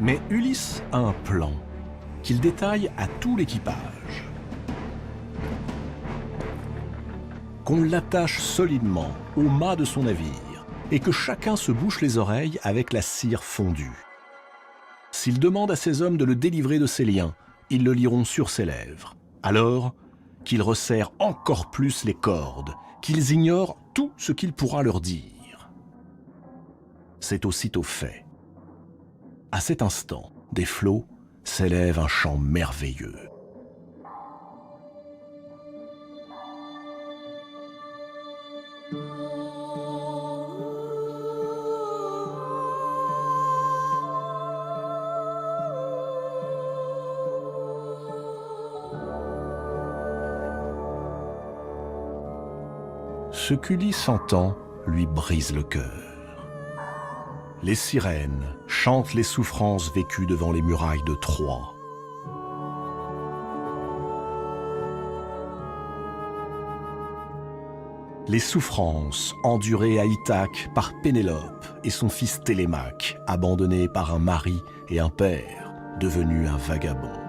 Mais Ulysse a un plan qu'il détaille à tout l'équipage. Qu'on l'attache solidement au mât de son navire et que chacun se bouche les oreilles avec la cire fondue. S'il demande à ses hommes de le délivrer de ses liens, ils le liront sur ses lèvres. Alors qu'il resserre encore plus les cordes, qu'ils ignorent tout ce qu'il pourra leur dire. C'est aussitôt fait. À cet instant, des flots s'élève un chant merveilleux. Ce qu'Ulysse entend lui brise le cœur. Les sirènes chantent les souffrances vécues devant les murailles de Troie. Les souffrances endurées à Ithaque par Pénélope et son fils Télémaque, abandonné par un mari et un père, devenu un vagabond.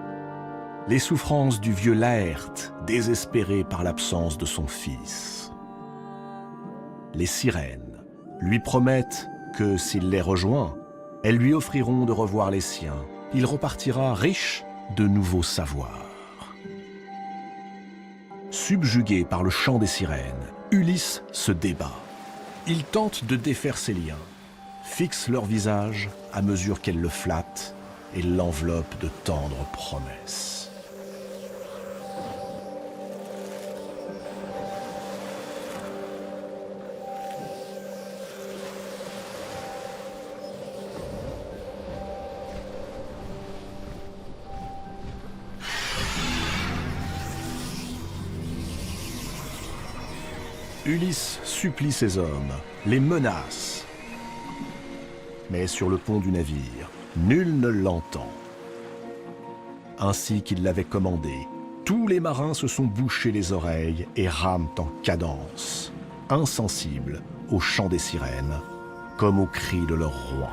Les souffrances du vieux Laërte, désespéré par l'absence de son fils. Les sirènes lui promettent que s'il les rejoint, elles lui offriront de revoir les siens. Il repartira riche de nouveaux savoirs. Subjugué par le chant des sirènes, Ulysse se débat. Il tente de défaire ses liens, fixe leur visage à mesure qu'elles le flattent et l'enveloppe de tendres promesses. Ulysse supplie ses hommes, les menace. Mais sur le pont du navire, nul ne l'entend. Ainsi qu'il l'avait commandé, tous les marins se sont bouchés les oreilles et rament en cadence, insensibles au chant des sirènes, comme aux cris de leur roi.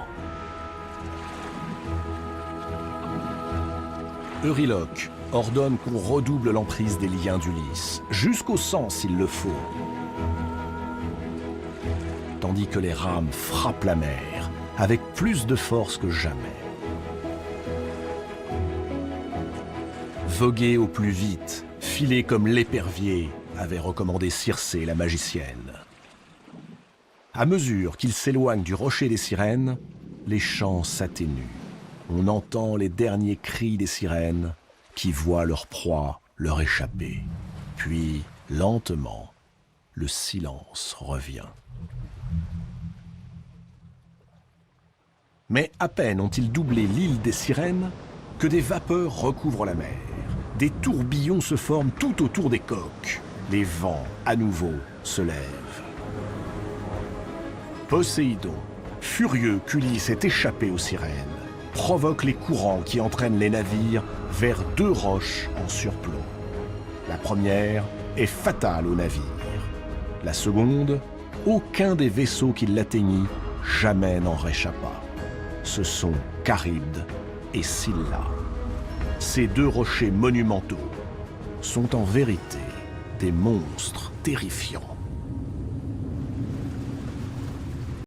Euryloque ordonne qu'on redouble l'emprise des liens d'Ulysse, jusqu'au sang s'il le faut. Tandis que les rames frappent la mer avec plus de force que jamais. Voguer au plus vite, filer comme l'épervier, avait recommandé Circé, la magicienne. À mesure qu'il s'éloigne du rocher des sirènes, les chants s'atténuent. On entend les derniers cris des sirènes qui voient leur proie leur échapper. Puis, lentement, le silence revient. Mais à peine ont-ils doublé l'île des sirènes que des vapeurs recouvrent la mer. Des tourbillons se forment tout autour des coques. Les vents, à nouveau, se lèvent. Poséidon, furieux qu'Ulysse ait échappé aux sirènes, provoque les courants qui entraînent les navires vers deux roches en surplomb. La première est fatale au navire. La seconde, aucun des vaisseaux qui l'atteignit jamais n'en réchappa. Ce sont Charybde et Scylla. Ces deux rochers monumentaux sont en vérité des monstres terrifiants.